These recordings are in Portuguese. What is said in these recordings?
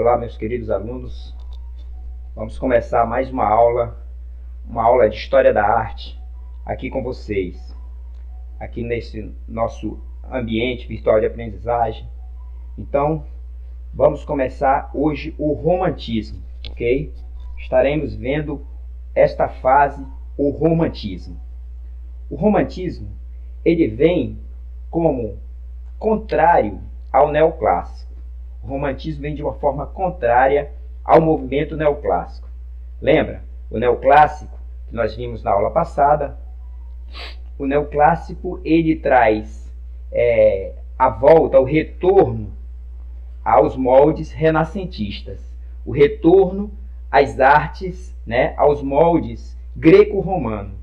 Olá, meus queridos alunos. Vamos começar mais uma aula de História da Arte aqui com vocês, aqui nesse nosso ambiente virtual de aprendizagem. Então, vamos começar hoje o romantismo, ok? Estaremos vendo esta fase, o romantismo. O romantismo, ele vem como contrário ao neoclássico. O romantismo vem de uma forma contrária ao movimento neoclássico. Lembra? O neoclássico, que nós vimos na aula passada, o neoclássico ele traz a volta, o retorno aos moldes renascentistas, o retorno às artes, aos moldes greco-romano.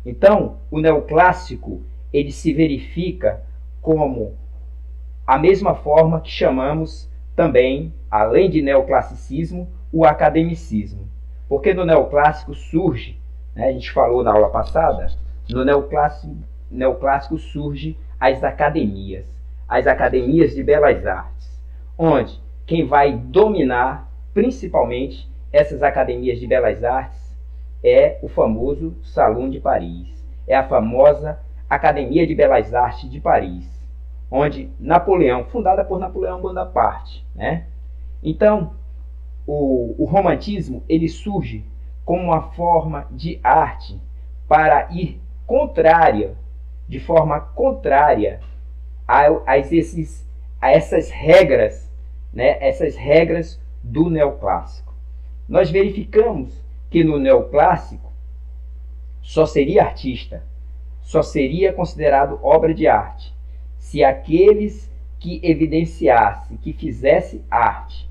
Então, o neoclássico ele se verifica como a mesma forma que chamamos também, além de neoclassicismo, o academicismo. Porque no neoclássico surge, a gente falou na aula passada, no neoclássico surge as academias de belas artes, onde quem vai dominar principalmente essas academias de belas artes é o famoso Salão de Paris, é a famosa Academia de Belas Artes de Paris, onde Napoleão, fundada por Napoleão Bonaparte, Então, o romantismo ele surge como uma forma de arte para ir de forma contrária a essas regras, essas regras do neoclássico. Nós verificamos que no neoclássico só seria artista, só seria considerado obra de arte se aqueles que evidenciassem, que fizessem arte,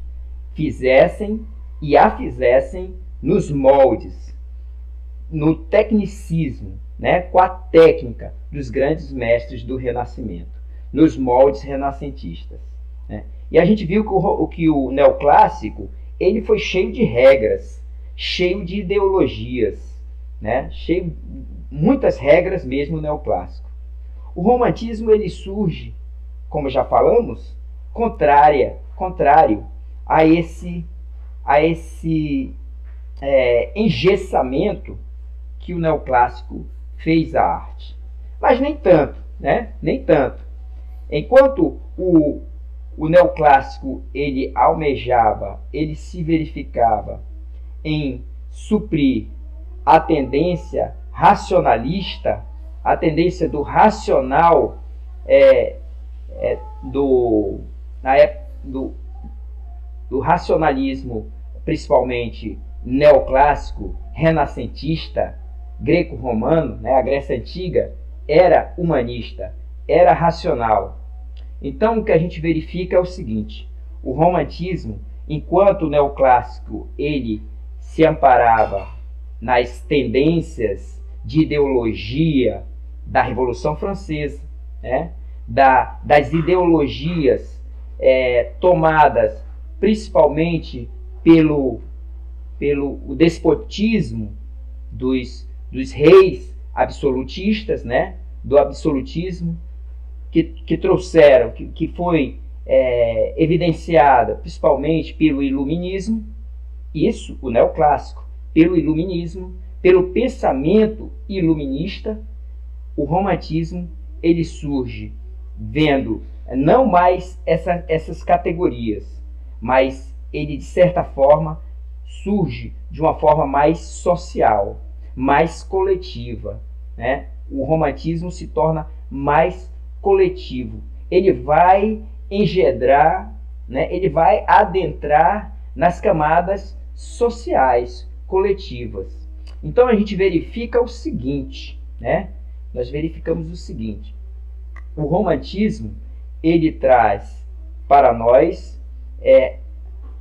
fizessem e a fizessem nos moldes, no tecnicismo, com a técnica dos grandes mestres do Renascimento, nos moldes renascentistas. E a gente viu que o neoclássico ele foi cheio de regras, cheio de ideologias, cheio muitas regras mesmo o neoclássico. O romantismo ele surge, como já falamos, contrário a esse engessamento que o neoclássico fez à arte. Mas nem tanto, nem tanto. Enquanto o neoclássico ele almejava, ele se verificava em suprir a tendência racionalista, a tendência do racional do racionalismo, principalmente neoclássico, renascentista, greco-romano, a Grécia Antiga, era humanista, era racional. Então, o que a gente verifica é o seguinte: o romantismo, enquanto o neoclássico ele se amparava nas tendências de ideologia da Revolução Francesa, das ideologias tomadas principalmente pelo despotismo dos reis absolutistas, do absolutismo, que trouxeram, que foi evidenciada principalmente pelo iluminismo, isso, o neoclássico, pelo iluminismo, pelo pensamento iluminista. O romantismo ele surge vendo não mais essas categorias, mas ele de certa forma surge de uma forma mais social, mais coletiva, O romantismo se torna mais coletivo. Ele vai engendrar, ele vai adentrar nas camadas sociais coletivas. Então a gente verifica o seguinte, nós verificamos o seguinte: o romantismo ele traz para nós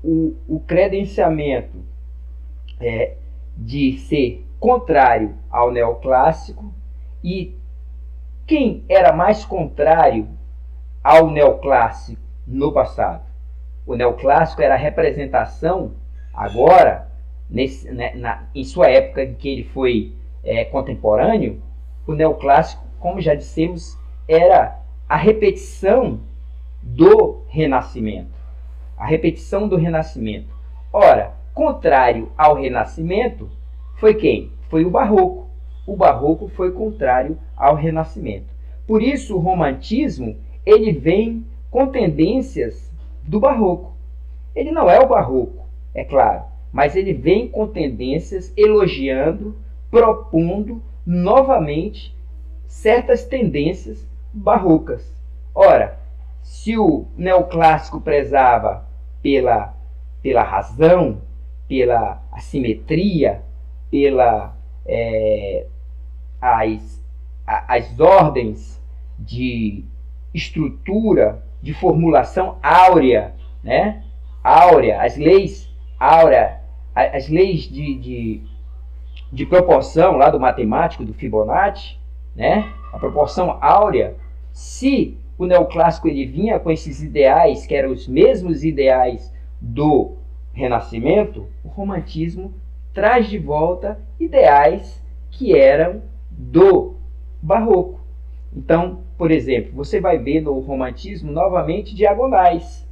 o credenciamento de ser contrário ao neoclássico. E quem era mais contrário ao neoclássico no passado? O neoclássico era a representação agora, em sua época em que ele foi contemporâneo. O neoclássico, como já dissemos, era a repetição do Renascimento. a repetição do Renascimento. Ora, contrário ao Renascimento foi quem? Foi o Barroco. O Barroco foi contrário ao Renascimento. Por isso, o Romantismo ele vem com tendências do Barroco. Ele não é o Barroco, é claro, mas ele vem com tendências elogiando, propondo novamente certas tendências barrocas. Ora, se o neoclássico prezava pela razão, pela assimetria, as ordens de estrutura, de formulação áurea, né? Áurea, as leis áurea, as leis de proporção lá do matemático, do Fibonacci, né? A proporção áurea. Se o neoclássico ele vinha com esses ideais, que eram os mesmos ideais do Renascimento, o Romantismo traz de volta ideais que eram do Barroco. Então, por exemplo, você vai ver no Romantismo novamente diagonais,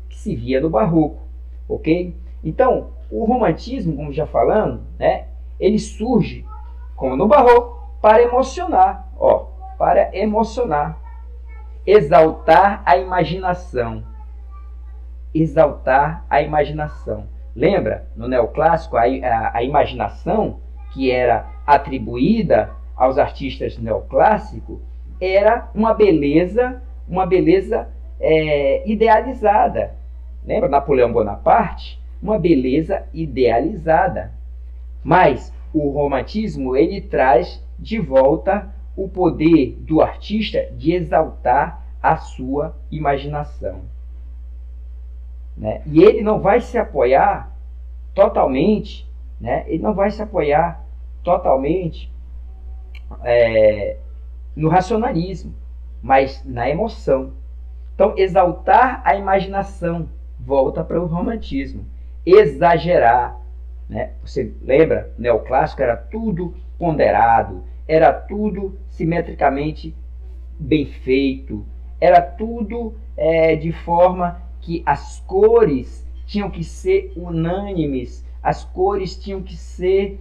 que se via no Barroco, ok? Então, o Romantismo, como já falando, né, ele surge, como no Barroco, para emocionar, para emocionar, exaltar a imaginação, exaltar a imaginação. Lembra, no neoclássico, a imaginação que era atribuída aos artistas neoclássicos era uma beleza idealizada. Lembra Napoleão Bonaparte? Uma beleza idealizada. Mas o romantismo ele traz de volta o poder do artista de exaltar a sua imaginação, né? E ele não vai se apoiar totalmente, né? Ele não vai se apoiar totalmente no racionalismo, mas na emoção. Então, exaltar a imaginação volta para o romantismo. Exagerar, né? Você lembra? O neoclássico era tudo ponderado, era tudo simetricamente bem feito, era tudo de forma que as cores tinham que ser unânimes, as cores tinham que ser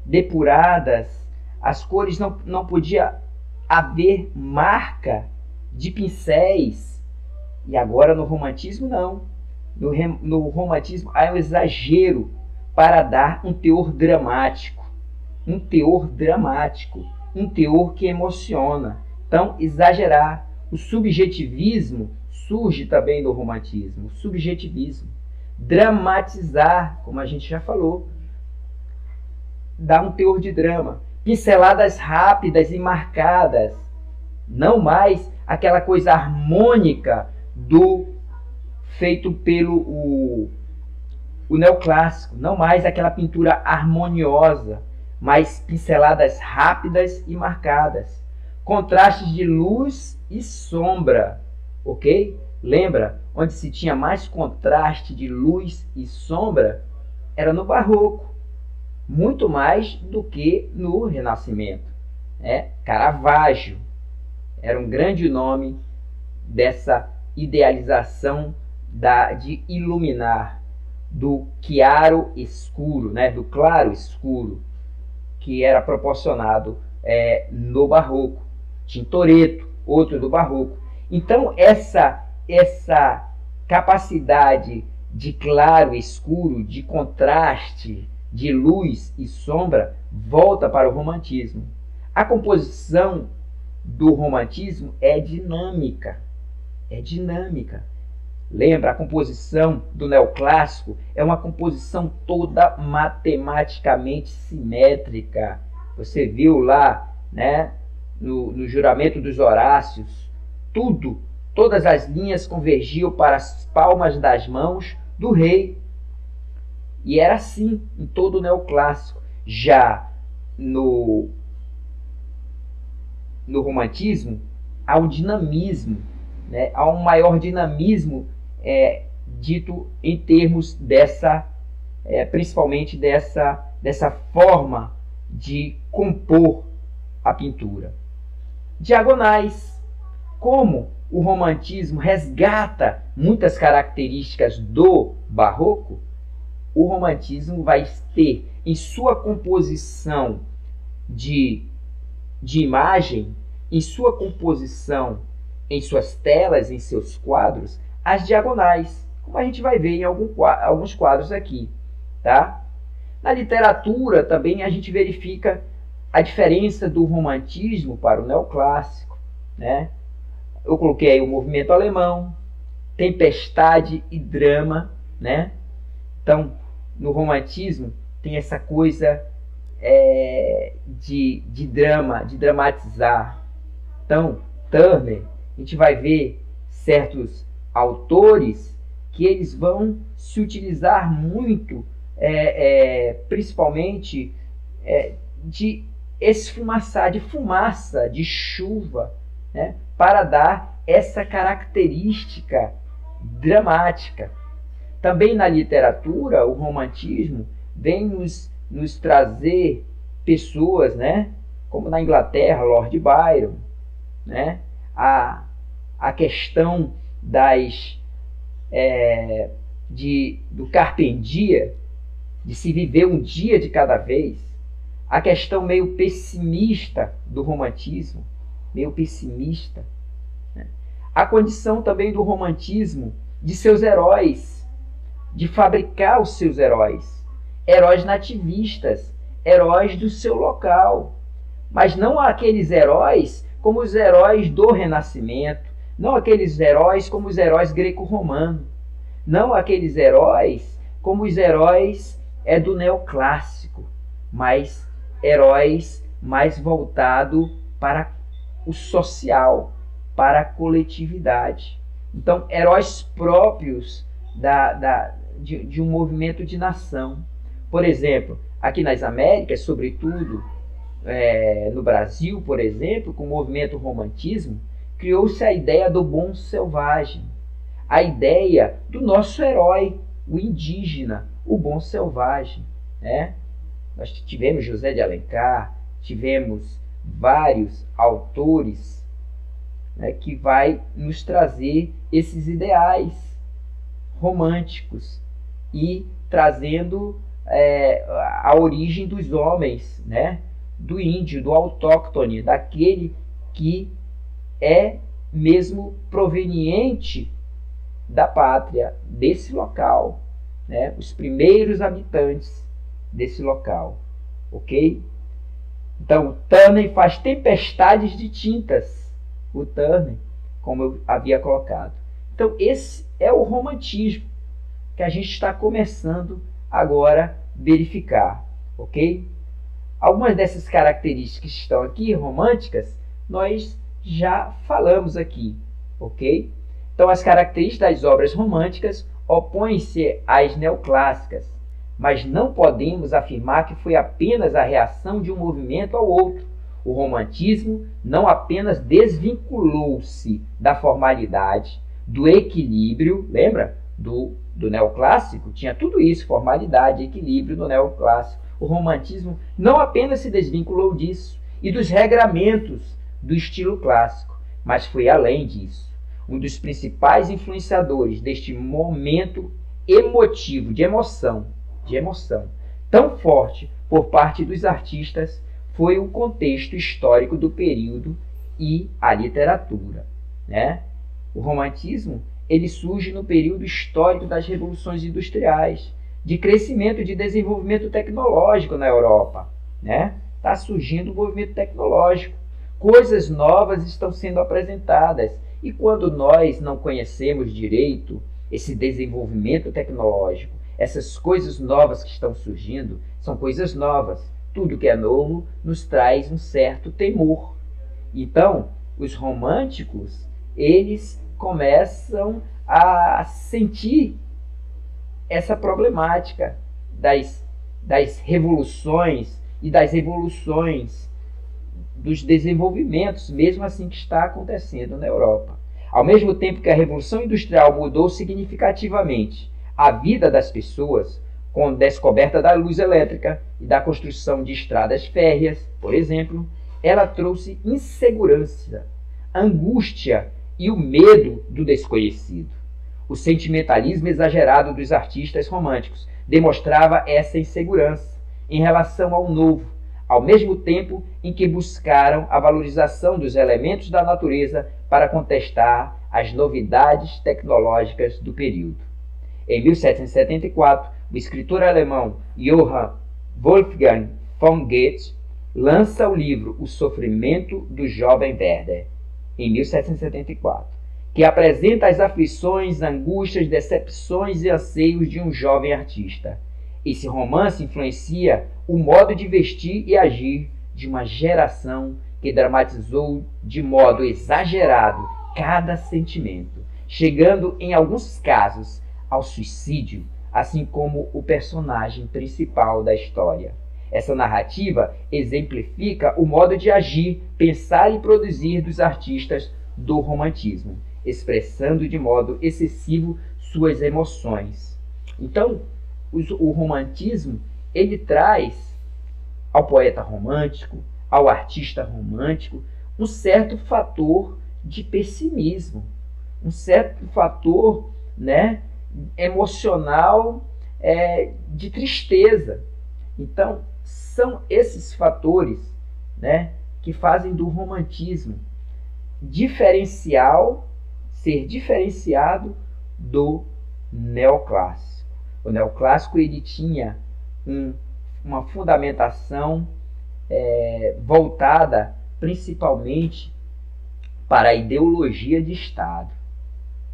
depuradas, as cores não podia haver marca de pincéis. E agora no romantismo não. No romantismo há um exagero para dar um teor dramático, um teor que emociona. Então, exagerar. O subjetivismo surge também do romantismo. O subjetivismo. Dramatizar, como a gente já falou, dá um teor de drama. Pinceladas rápidas e marcadas. Não mais aquela coisa harmônica feito pelo o neoclássico. Não mais aquela pintura harmoniosa, mas pinceladas rápidas e marcadas. Contrastes de luz e sombra, ok? Lembra? Onde se tinha mais contraste de luz e sombra era no Barroco, muito mais do que no Renascimento. Caravaggio era um grande nome dessa idealização de iluminar, do chiaro escuro, né? Do claro escuro, que era proporcionado no Barroco. Tintoretto, outro do Barroco. Então, essa capacidade de claro e escuro, de contraste, de luz e sombra, volta para o romantismo. A composição do romantismo é dinâmica. É dinâmica. Lembra, a composição do neoclássico é uma composição toda matematicamente simétrica. Você viu lá, né, no Juramento dos Horácios, todas as linhas convergiam para as palmas das mãos do rei. E era assim em todo o neoclássico. Já no romantismo, há um dinamismo, né? Há um maior dinamismo dito em termos principalmente dessa forma de compor a pintura. Diagonais. como o romantismo resgata muitas características do barroco, o romantismo vai ter em sua composição de imagem, em sua composição, em suas telas, em seus quadros, as diagonais, como a gente vai ver em alguns quadros aqui, tá? Na literatura também a gente verifica a diferença do romantismo para o neoclássico, né? Eu coloquei aí o movimento alemão, tempestade e drama, né? Então, no romantismo tem essa coisa de drama, de dramatizar. Então, Turner, a gente vai ver certos autores que eles vão se utilizar muito, principalmente de esfumaçar, de fumaça, de chuva, né, para dar essa característica dramática. Também na literatura, o romantismo vem nos trazer pessoas, né, como na Inglaterra, Lord Byron, né, a questão do carpe diem, de se viver um dia de cada vez, a questão meio pessimista do romantismo, meio pessimista, né? A condição também do romantismo de seus heróis, de fabricar os seus heróis, heróis nativistas, heróis do seu local, mas não aqueles heróis como os heróis do Renascimento, não aqueles heróis como os heróis greco-romanos, não aqueles heróis como os heróis do neoclássico, mas heróis mais voltados para o social, para a coletividade. Então, heróis próprios de um movimento de nação. Por exemplo, aqui nas Américas, sobretudo no Brasil, por exemplo, com o movimento romantismo, criou-se a ideia do bom selvagem, a ideia do nosso herói, o indígena, o bom selvagem, né? Nós tivemos José de Alencar, tivemos vários autores, né, que vai nos trazer esses ideais românticos e trazendo a origem dos homens, né, do índio, do autóctone, daquele que é mesmo proveniente da pátria, desse local, né, os primeiros habitantes desse local, ok? Então, o Turner faz tempestades de tintas, o Turner, como eu havia colocado. Então, esse é o romantismo que a gente está começando agora a verificar, ok? Algumas dessas características que estão aqui, românticas, nós já falamos aqui, ok? Então, as características das obras românticas opõem-se às neoclássicas, mas não podemos afirmar que foi apenas a reação de um movimento ao outro. O romantismo não apenas desvinculou-se da formalidade, do equilíbrio, lembra? Do neoclássico, tinha tudo isso, formalidade, equilíbrio no neoclássico. O romantismo não apenas se desvinculou disso e dos regramentos do estilo clássico, mas foi além disso. Um dos principais influenciadores deste momento emotivo, de emoção, tão forte por parte dos artistas foi o contexto histórico do período e a literatura, né? O romantismo ele surge no período histórico das revoluções industriais, de crescimento e de desenvolvimento tecnológico na Europa, né? Está surgindo um movimento tecnológico, coisas novas estão sendo apresentadas, e quando nós não conhecemos direito esse desenvolvimento tecnológico, essas coisas novas que estão surgindo, são coisas novas. Tudo que é novo nos traz um certo temor. Então, os românticos, eles começam a sentir essa problemática das revoluções e das evoluções, dos desenvolvimentos, mesmo assim que está acontecendo na Europa. Ao mesmo tempo que a Revolução Industrial mudou significativamente a vida das pessoas, com a descoberta da luz elétrica e da construção de estradas férreas, por exemplo, ela trouxe insegurança, angústia e o medo do desconhecido. O sentimentalismo exagerado dos artistas românticos demonstrava essa insegurança em relação ao novo, ao mesmo tempo em que buscaram a valorização dos elementos da natureza para contestar as novidades tecnológicas do período. Em 1774, o escritor alemão Johann Wolfgang von Goethe lança o livro O Sofrimento do Jovem Werther, em 1774, que apresenta as aflições, angústias, decepções e anseios de um jovem artista. Esse romance influencia o modo de vestir e agir de uma geração que dramatizou de modo exagerado cada sentimento, chegando em alguns casos ao suicídio, assim como o personagem principal da história. Essa narrativa exemplifica o modo de agir, pensar e produzir dos artistas do romantismo, expressando de modo excessivo suas emoções. Então, o romantismo, ele traz ao poeta romântico, ao artista romântico, um certo fator de pessimismo, um certo fator, né, emocional, de tristeza. Então, são esses fatores, né, que fazem do romantismo ser diferenciado do neoclássico. O neoclássico, ele tinha uma fundamentação voltada principalmente para a ideologia de Estado.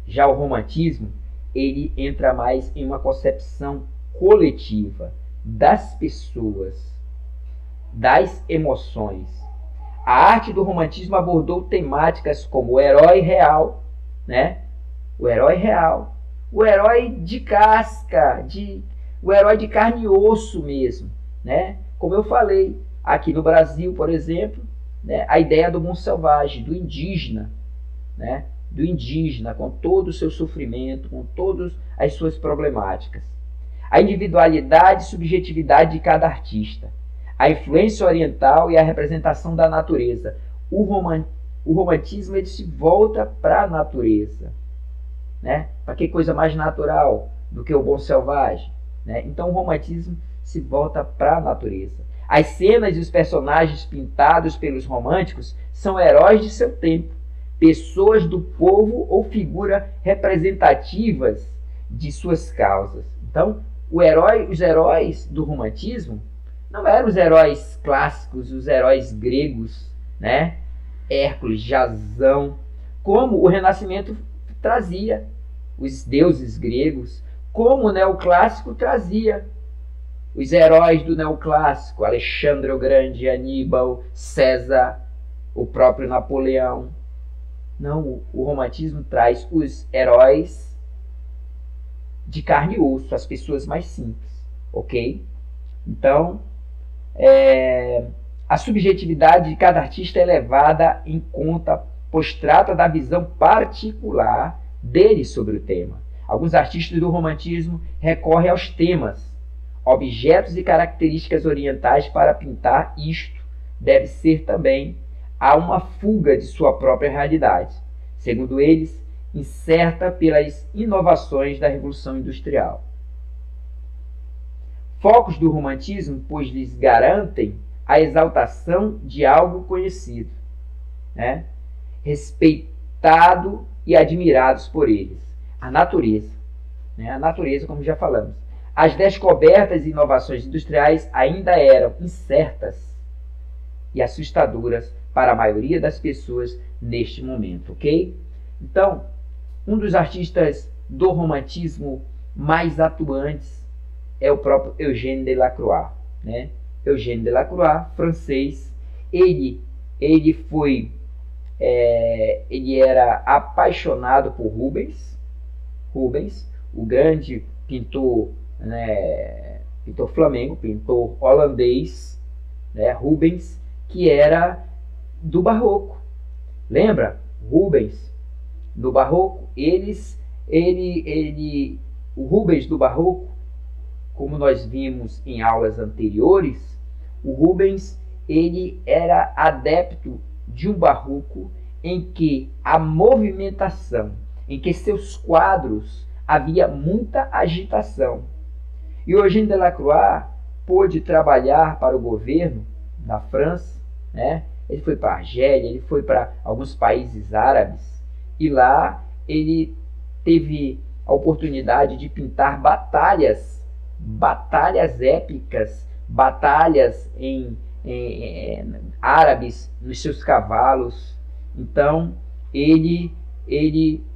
Já o romantismo, ele entra mais em uma concepção coletiva das pessoas, das emoções. A arte do romantismo abordou temáticas como o herói real, né? O herói real, o herói de casca, o herói de carne e osso mesmo, né? Como eu falei, aqui no Brasil, por exemplo, né, a ideia do bom selvagem, do indígena, né? Do indígena com todo o seu sofrimento, com todas as suas problemáticas. A individualidade e subjetividade de cada artista, a influência oriental e a representação da natureza. O romantismo, ele se volta para a natureza, né? Para que coisa mais natural do que o bom selvagem, né? Então o romantismo se volta para a natureza. As cenas e os personagens pintados pelos românticos são heróis de seu tempo, pessoas do povo ou figuras representativas de suas causas. Então, os heróis do romantismo não eram os heróis clássicos, os heróis gregos, né? Hércules, Jasão, como o Renascimento trazia, os deuses gregos, como o neoclássico trazia os heróis do neoclássico, Alexandre o Grande, Aníbal, César, o próprio Napoleão. Não, o romantismo traz os heróis de carne e osso, as pessoas mais simples, ok? Então, a subjetividade de cada artista é levada em conta, pois trata da visão particular dele sobre o tema. Alguns artistas do romantismo recorrem aos temas, objetos e características orientais para pintar isto. Deve ser também a uma fuga de sua própria realidade, segundo eles, incerta pelas inovações da Revolução Industrial. Focos do romantismo, pois lhes garantem a exaltação de algo conhecido, né? Respeitado e admirados por eles. A natureza, né? A natureza, como já falamos. As descobertas e inovações industriais ainda eram incertas e assustadoras para a maioria das pessoas neste momento, ok? Então, um dos artistas do romantismo mais atuantes é o próprio Eugène Delacroix, né? Eugène Delacroix, francês. Ele era apaixonado por Rubens, o grande pintor, né, pintor flamengo, pintor holandês, né, Rubens, que era do Barroco. Lembra? Rubens do Barroco, o Rubens do Barroco, como nós vimos em aulas anteriores, o Rubens, ele era adepto de um Barroco em que a movimentação, em que seus quadros havia muita agitação. E Eugène Delacroix pôde trabalhar para o governo da França, né? Ele foi para a Argélia, ele foi para alguns países árabes, e lá ele teve a oportunidade de pintar batalhas épicas, batalhas em árabes nos seus cavalos. Então ele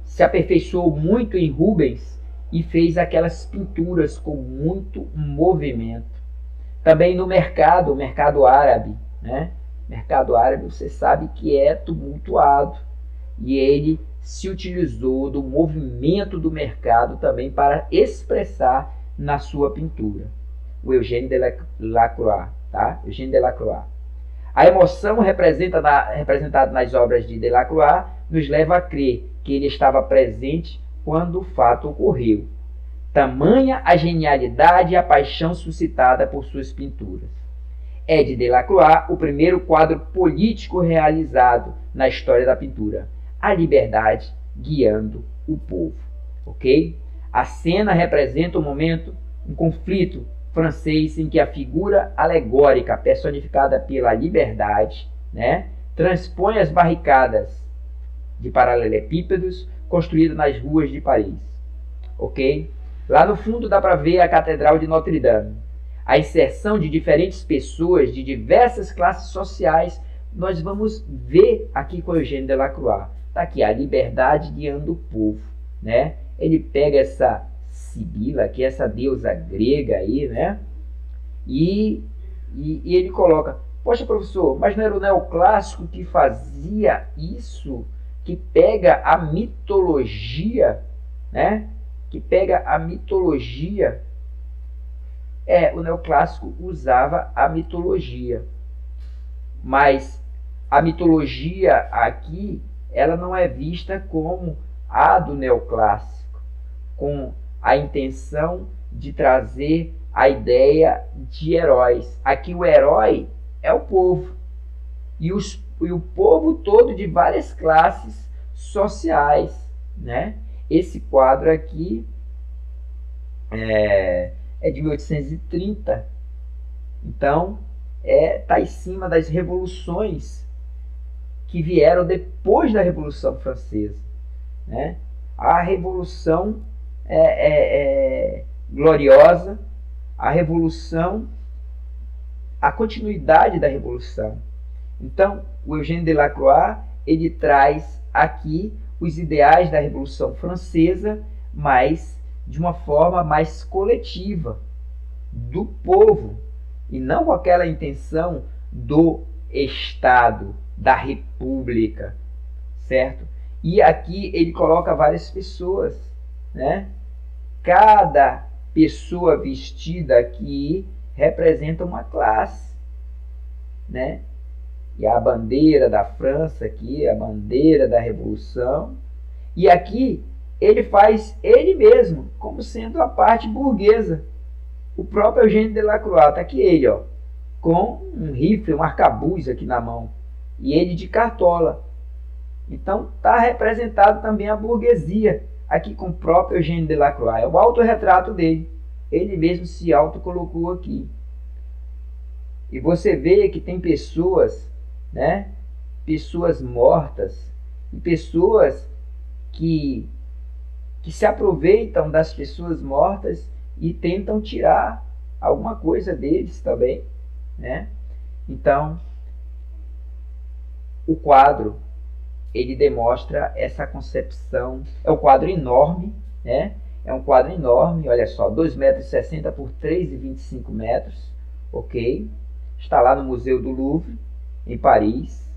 se aperfeiçoou muito em Rubens e fez aquelas pinturas com muito movimento. Também no mercado árabe, né? Mercado árabe, você sabe que é tumultuado, e ele se utilizou do movimento do mercado também para expressar na sua pintura. O Eugène Delacroix, tá? Eugène Delacroix. A emoção representada nas obras de Delacroix nos leva a crer que ele estava presente quando o fato ocorreu. Tamanha a genialidade e a paixão suscitada por suas pinturas. É de Delacroix o primeiro quadro político realizado na história da pintura. A liberdade guiando o povo. Ok? A cena representa um conflito francês em que a figura alegórica personificada pela liberdade, né, transpõe as barricadas de paralelepípedos construídas nas ruas de Paris. Ok? Lá no fundo dá para ver a Catedral de Notre Dame. A inserção de diferentes pessoas de diversas classes sociais, nós vamos ver aqui com Eugène Delacroix. Está aqui, a liberdade guiando o povo, né? Ele pega essa Sibila, que é essa deusa grega aí, né? E ele coloca, poxa, professor, mas não era o neoclássico que fazia isso? Que pega a mitologia, né? Que pega a mitologia. O neoclássico usava a mitologia, mas a mitologia aqui, ela não é vista como a do neoclássico, com a intenção de trazer a ideia de heróis. Aqui o herói é o povo, e o povo todo de várias classes sociais, né? Esse quadro aqui é de 1830, então está em cima das revoluções que vieram depois da Revolução Francesa, né? A Revolução gloriosa, a Revolução, a continuidade da Revolução. Então, o Eugène Delacroix, ele traz aqui os ideais da Revolução Francesa, mas de uma forma mais coletiva, do povo, e não com aquela intenção do Estado, da República, certo? E aqui ele coloca várias pessoas, né? Cada pessoa vestida aqui representa uma classe, né? E a bandeira da França aqui, a bandeira da Revolução, e aqui ele faz ele mesmo como sendo a parte burguesa. O próprio Eugène Delacroix, está aqui ele, ó, com um rifle, um arcabuz aqui na mão, e ele de cartola. Então está representado também a burguesia, aqui com o próprio Eugène Delacroix. É o autorretrato dele, ele mesmo se autocolocou aqui. E você vê que tem pessoas, né, pessoas mortas, e pessoas que se aproveitam das pessoas mortas e tentam tirar alguma coisa deles também, né? Então, o quadro, ele demonstra essa concepção. É um quadro enorme, né? É um quadro enorme, olha só, 2,60 m por 3,25 metros, ok? Está lá no Museu do Louvre, em Paris,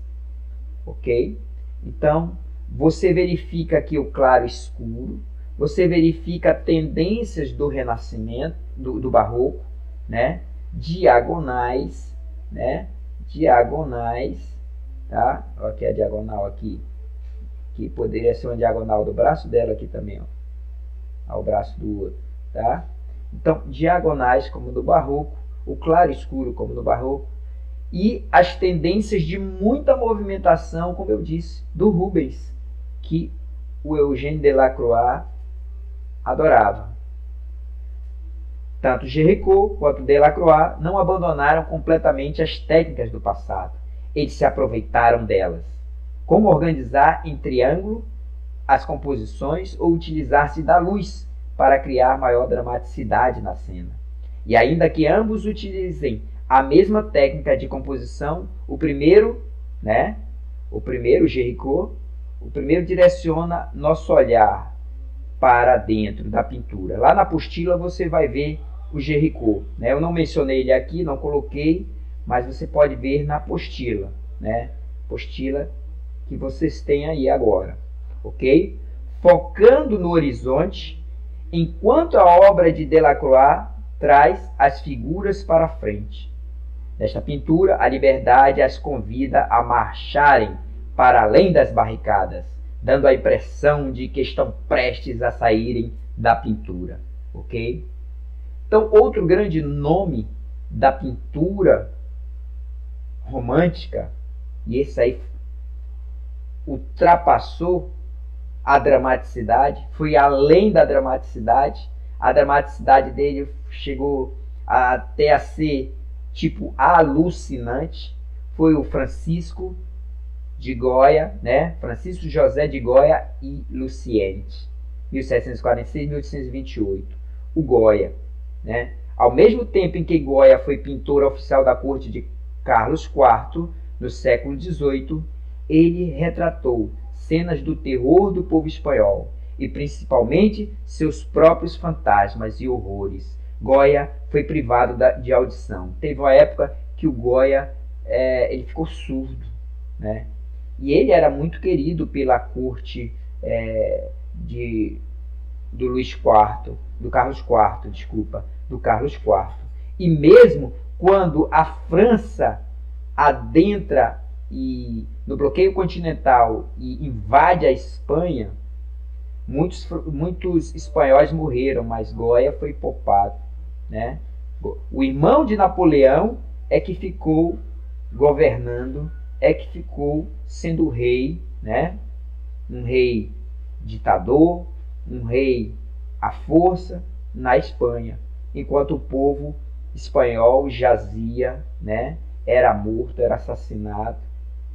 ok? Então, você verifica aqui o claro e escuro, você verifica tendências do Renascimento, do Barroco, né? Diagonais, né? Diagonais, tá? Olha aqui a diagonal aqui, que poderia ser uma diagonal do braço dela aqui também, ó, ao braço do outro, tá? Então, diagonais como no Barroco, o claro e escuro como no Barroco, e as tendências de muita movimentação, como eu disse, do Rubens, que o Eugène Delacroix adorava. Tanto Géricault quanto Delacroix não abandonaram completamente as técnicas do passado. Eles se aproveitaram delas. Como organizar em triângulo as composições ou utilizar-se da luz para criar maior dramaticidade na cena. E ainda que ambos utilizem a mesma técnica de composição, o primeiro, Géricault, o primeiro direciona nosso olhar para dentro da pintura. Lá na apostila você vai ver o Géricault, Eu não mencionei ele aqui, não coloquei, mas você pode ver na apostila, Apostila que vocês têm aí agora, ok? Focando no horizonte, enquanto a obra de Delacroix traz as figuras para frente. Nesta pintura, a liberdade as convida a marcharem para além das barricadas, dando a impressão de que estão prestes a saírem da pintura, ok? Então, outro grande nome da pintura romântica, e esse aí ultrapassou a dramaticidade, foi além da dramaticidade. A dramaticidade dele chegou até a ser tipo alucinante. Foi o Francisco de Goya, Francisco José de Goya e Luciente, 1746-1828. O Goya, Ao mesmo tempo em que Goya foi pintor oficial da corte de Carlos IV, no século XVIII, ele retratou cenas do terror do povo espanhol e principalmente seus próprios fantasmas e horrores. Goya foi privado de audição. Teve uma época que o Goya ele ficou surdo, E ele era muito querido pela corte do Luís IV, do Carlos IV. E mesmo quando a França adentra no bloqueio continental e invade a Espanha, muitos espanhóis morreram, mas Goya foi poupado, O irmão de Napoleão é que ficou governando, é que ficou sendo rei, Um rei ditador, um rei à força na Espanha, enquanto o povo espanhol jazia, era morto, era assassinado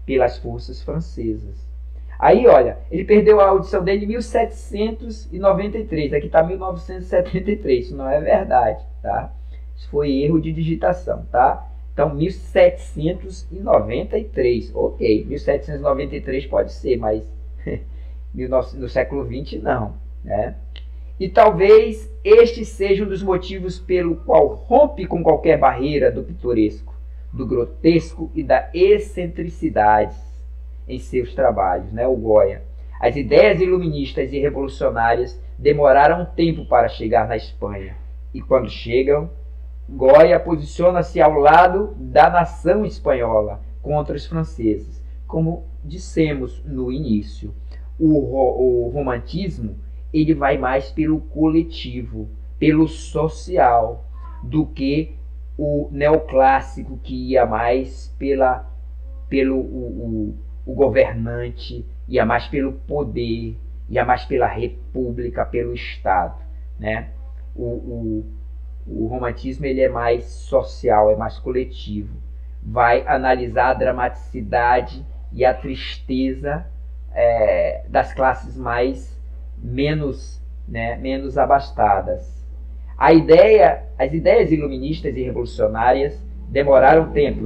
pelas forças francesas. Aí, olha, ele perdeu a audição dele em 1793. Aqui está 1973. Isso não é verdade, tá? Isso foi erro de digitação, tá? Então, 1793. Ok, 1793 pode ser, mas no século XX não, E talvez este seja um dos motivos pelo qual rompe com qualquer barreira do pitoresco, do grotesco e da excentricidade em seus trabalhos, o Goya. As ideias iluministas e revolucionárias demoraram um tempo para chegar na Espanha, e quando chegam, Goya posiciona-se ao lado da nação espanhola contra os franceses. Como dissemos no início, o romantismo ele vai mais pelo coletivo, pelo social, do que o neoclássico, que ia mais pelo governante, ia mais pelo poder, ia mais pela república, pelo Estado, O romantismo ele é mais social, é mais coletivo, vai analisar a dramaticidade e a tristeza das classes menos abastadas. As ideias iluministas e revolucionárias demoraram tempo,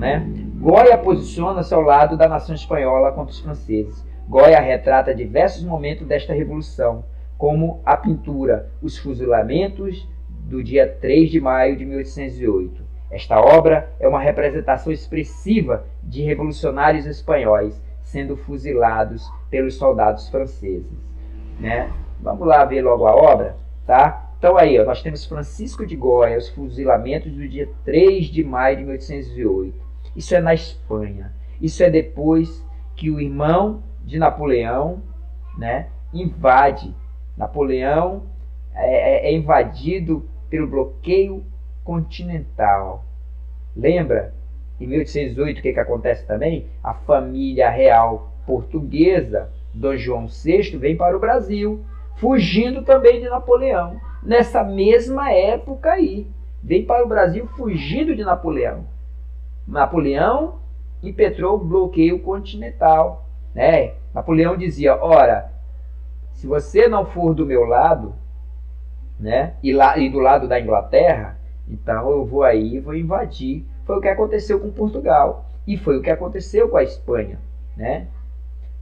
Goya posiciona-se ao lado da nação espanhola contra os franceses. Goya retrata diversos momentos desta revolução, como a pintura Os Fuzilamentos, do dia 3 de maio de 1808. Esta obra é uma representação expressiva de revolucionários espanhóis sendo fuzilados pelos soldados franceses, Vamos lá ver logo a obra, tá? Então aí, nós temos Francisco de Goya, Os Fuzilamentos, do dia 3 de maio de 1808. Isso é na Espanha. Isso é depois que o irmão de Napoleão, invade. Napoleão é invadido pelo bloqueio continental. Lembra Em 1808, o que acontece também? A família real portuguesa, Dom João VI, vem para o Brasil, fugindo também de Napoleão. Nessa mesma época aí, vem para o Brasil fugindo de Napoleão. Napoleão impetrou o bloqueio continental, né? Napoleão dizia, ora, se você não for do meu lado, né, e do lado da Inglaterra, então eu vou aí, vou invadir. Foi o que aconteceu com Portugal e foi o que aconteceu com a Espanha, né?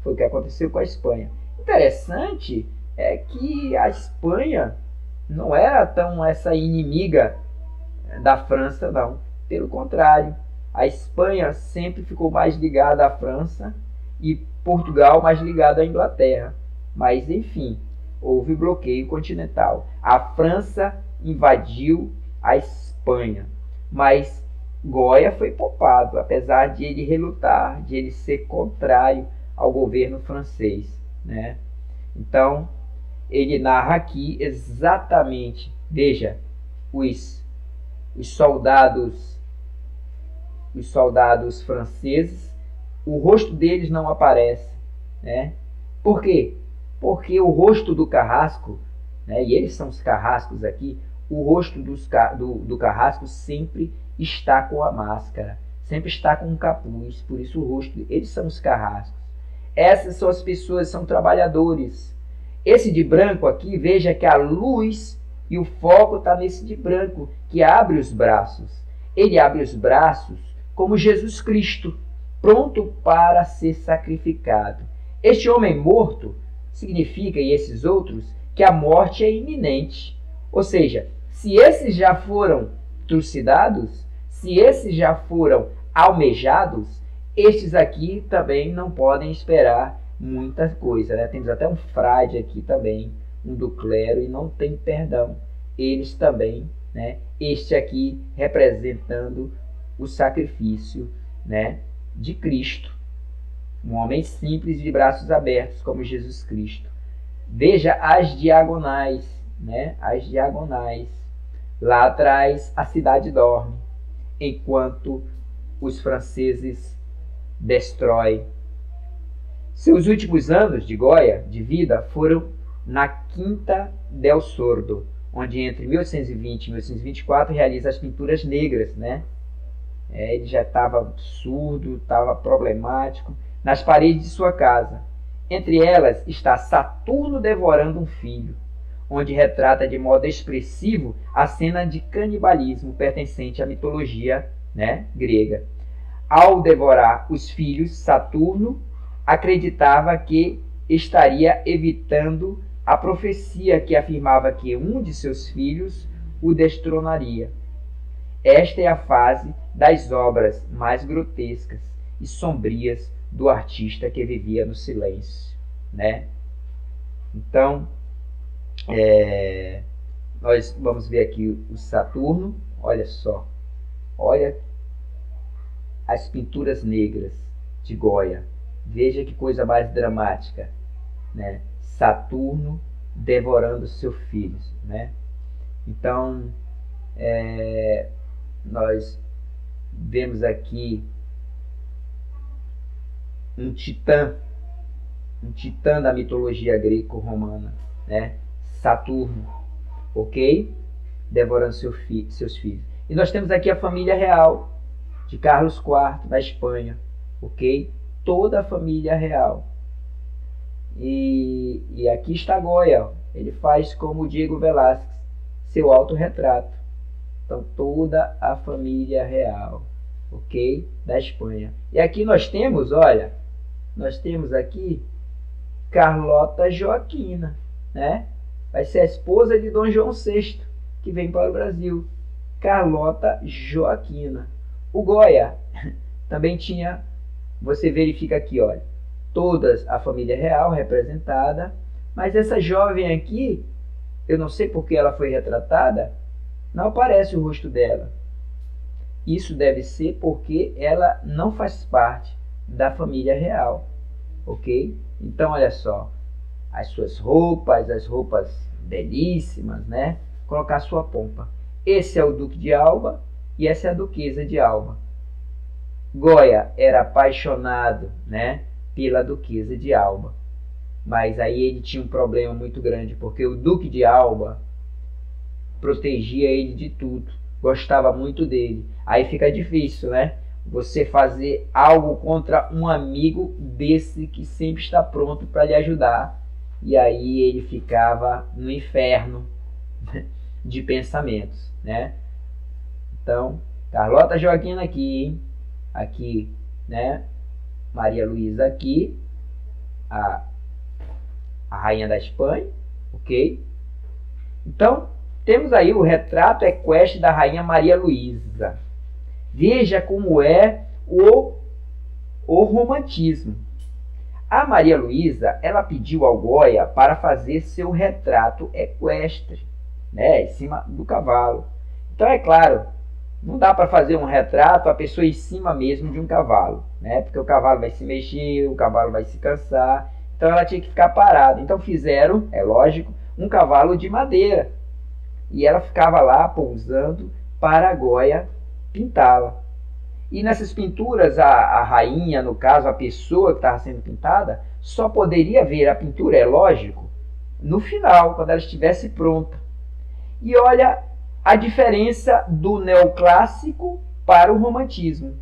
Foi o que aconteceu com a Espanha. Interessante é que a Espanha não era tão essa inimiga da França, não. Pelo contrário, a Espanha sempre ficou mais ligada à França e Portugal mais ligado à Inglaterra. Mas, enfim, houve bloqueio continental. A França invadiu a Espanha, mas Goya foi poupado, apesar de ele relutar, de ele ser contrário ao governo francês, né? Então, ele narra aqui exatamente, veja, os soldados franceses, o rosto deles não aparece, né? Por quê? Porque o rosto do carrasco, né, e eles são os carrascos aqui, o rosto do carrasco sempre está com a máscara, sempre está com um capuz, por isso o rosto, eles são os carrascos. Essas são as pessoas, são trabalhadores. Esse de branco aqui, veja que a luz e o foco está nesse de branco, que abre os braços. Ele abre os braços como Jesus Cristo, pronto para ser sacrificado. Este homem morto significa, e esses outros, que a morte é iminente. Ou seja, se esses já foram trucidados, se esses já foram almejados, estes aqui também não podem esperar muita coisa, né? Temos até um frade aqui também, um do clero, e não tem perdão. Eles também, né? Este aqui representando o sacrifício, né, de Cristo. Um homem simples de braços abertos, como Jesus Cristo. Veja as diagonais, né? As diagonais. Lá atrás a cidade dorme, enquanto os franceses destroem. Seus últimos anos de Goya, de vida, foram na Quinta del Sordo, onde entre 1820 e 1824 realiza as pinturas negras, né? Ele já estava surdo, estava problemático, nas paredes de sua casa. Entre elas está Saturno devorando um filho, onde retrata de modo expressivo a cena de canibalismo pertencente à mitologia, né, grega. Ao devorar os filhos, Saturno acreditava que estaria evitando a profecia que afirmava que um de seus filhos o destronaria. Esta é a fase das obras mais grotescas e sombrias do artista que vivia no silêncio, né? Então, nós vamos ver aqui o Saturno. Olha só, olha as pinturas negras de Goya. Veja que coisa mais dramática, né? Saturno devorando seus filhos, né? Então, nós vemos aqui um titã da mitologia greco-romana, né? Saturno, ok? Devorando seus filhos. E nós temos aqui a família real de Carlos IV da Espanha, ok? Toda a família real. E aqui está Goya, ele faz como Diego Velázquez, seu autorretrato. Então toda a família real, ok? Da Espanha. E aqui nós temos, olha, nós temos aqui Carlota Joaquina, né? Vai ser a esposa de Dom João VI, que vem para o Brasil. Carlota Joaquina. O Goya também tinha, você verifica aqui, olha, toda a família real representada, mas essa jovem aqui, eu não sei por que ela foi retratada, não aparece o rosto dela. Isso deve ser porque ela não faz parte da família real, ok? Então, olha só, as suas roupas, as roupas belíssimas, né? Colocar sua pompa. Esse é o Duque de Alba e essa é a Duquesa de Alba. Goya era apaixonado, né, pela Duquesa de Alba. Mas aí ele tinha um problema muito grande, porque o Duque de Alba protegia ele de tudo, gostava muito dele. Aí fica difícil, né? Você fazer algo contra um amigo desse que sempre está pronto para lhe ajudar. E aí ele ficava no inferno de pensamentos, né? Então, Carlota Joaquina aqui, hein? Aqui, né? Maria Luísa aqui, a rainha da Espanha, ok? Então, temos aí o retrato equestre da rainha Maria Luísa. Veja como é o romantismo. A Maria Luísa, ela pediu ao Goya para fazer seu retrato equestre, né, em cima do cavalo. Então, é claro, não dá para fazer um retrato a pessoa em cima mesmo de um cavalo, né, porque o cavalo vai se mexer, o cavalo vai se cansar. Então, ela tinha que ficar parada. Então, fizeram, é lógico, um cavalo de madeira. E ela ficava lá pousando para Goya pintá-la. E nessas pinturas, a rainha, no caso, a pessoa que estava sendo pintada, só poderia ver a pintura, é lógico, no final, quando ela estivesse pronta. E olha a diferença do neoclássico para o romantismo.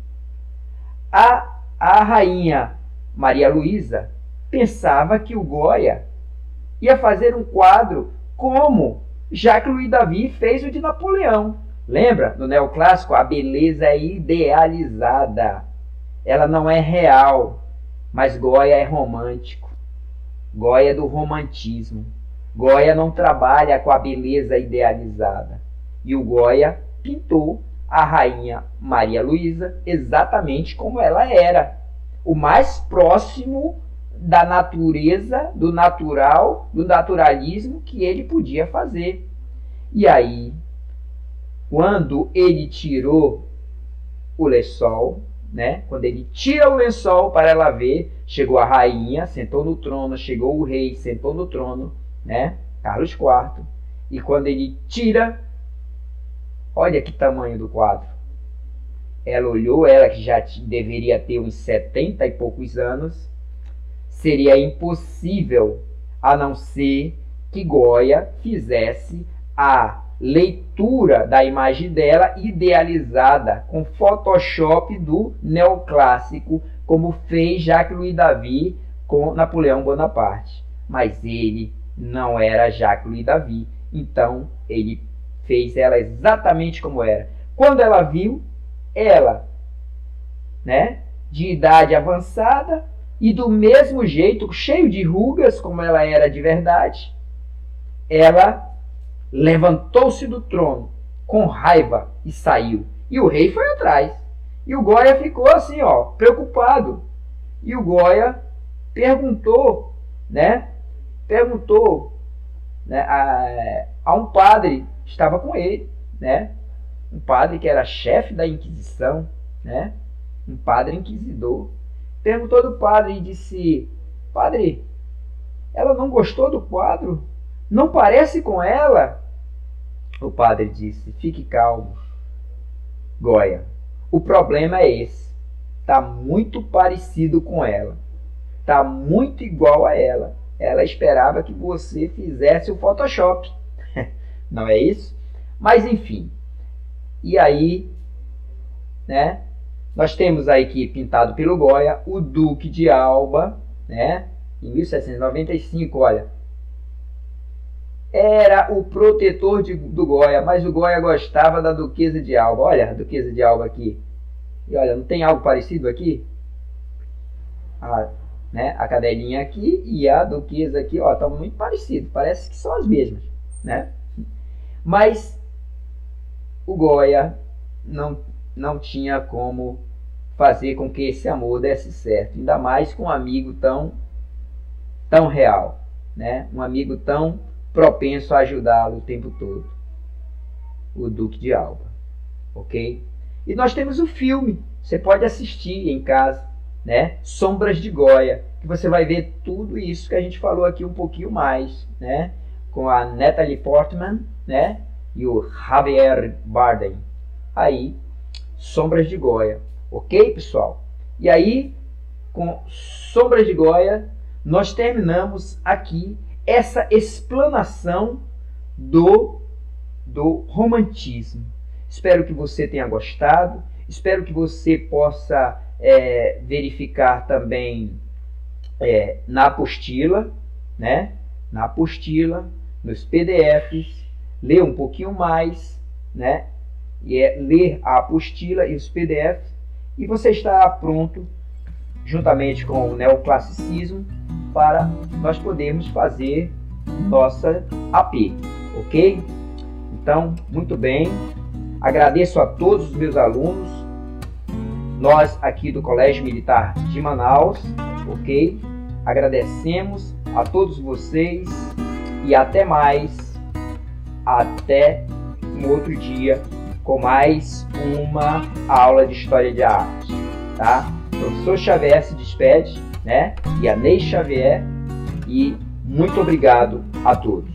A rainha Maria Luísa pensava que o Goya ia fazer um quadro como Jacques-Louis David fez o de Napoleão. Lembra? No neoclássico, a beleza é idealizada. Ela não é real, mas Goya é romântico. Goya é do romantismo. Goya não trabalha com a beleza idealizada. E o Goya pintou a rainha Maria Luísa exatamente como ela era. O mais próximo da natureza, do natural, do naturalismo que ele podia fazer. E aí, quando ele tirou o lençol, né? Quando ele tira o lençol para ela ver, chegou a rainha, sentou no trono, chegou o rei, sentou no trono, né? Carlos IV. E quando ele tira, olha que tamanho do quadro. Ela olhou, ela que já deveria ter uns 70 e poucos anos, seria impossível, a não ser que Goya fizesse a leitura da imagem dela idealizada com Photoshop do neoclássico, como fez Jacques-Louis David com Napoleão Bonaparte. Mas ele não era Jacques-Louis David, então ele fez ela exatamente como era. Quando ela viu, ela, né, de idade avançada e do mesmo jeito, cheio de rugas, como ela era de verdade, ela levantou-se do trono com raiva e saiu. E o rei foi atrás. E o Goya ficou assim, ó, preocupado. E o Goya perguntou, né? Perguntou, né, a um padre que estava com ele, né? Um padre que era chefe da Inquisição, né? Um padre inquisidor. Perguntou do padre e disse: Padre, ela não gostou do quadro? Não parece com ela? O padre disse: Fique calmo, Goya. O problema é esse. Está muito parecido com ela. Está muito igual a ela. Ela esperava que você fizesse o Photoshop. Não é isso? Mas enfim. E aí, né? Nós temos aí aqui pintado pelo Goya o Duque de Alba, né? Em 1795, olha. Era o protetor do Goya, mas o Goya gostava da Duquesa de Alba. Olha a Duquesa de Alba aqui. E olha, não tem algo parecido aqui? Né, a cadelinha aqui e a Duquesa aqui, ó, estão muito parecidos. Parece que são as mesmas, né? Mas o Goya não tinha como fazer com que esse amor desse certo. Ainda mais com um amigo tão real, né? Um amigo tão propenso a ajudá-lo o tempo todo. O Duque de Alba, ok? E nós temos o filme, você pode assistir em casa, né? Sombras de Goya, que você vai ver tudo isso que a gente falou aqui um pouquinho mais, né? Com a Natalie Portman, né? E o Javier Bardem. Aí, Sombras de Goya. Ok, pessoal? E aí, com Sombras de Goya, nós terminamos aqui essa explanação do romantismo. Espero que você tenha gostado, espero que você possa verificar também na apostila, né? Na apostila, nos PDFs, ler um pouquinho mais, né? E ler a apostila e os PDFs, e você estará pronto, juntamente com o neoclassicismo, para nós podermos fazer nossa AP, ok? Então, muito bem, agradeço a todos os meus alunos, nós aqui do Colégio Militar de Manaus, ok? Agradecemos a todos vocês e até mais, até um outro dia com mais uma aula de História de Arte, tá? O professor Xavier se despede, né? E a Ney Xavier, e muito obrigado a todos.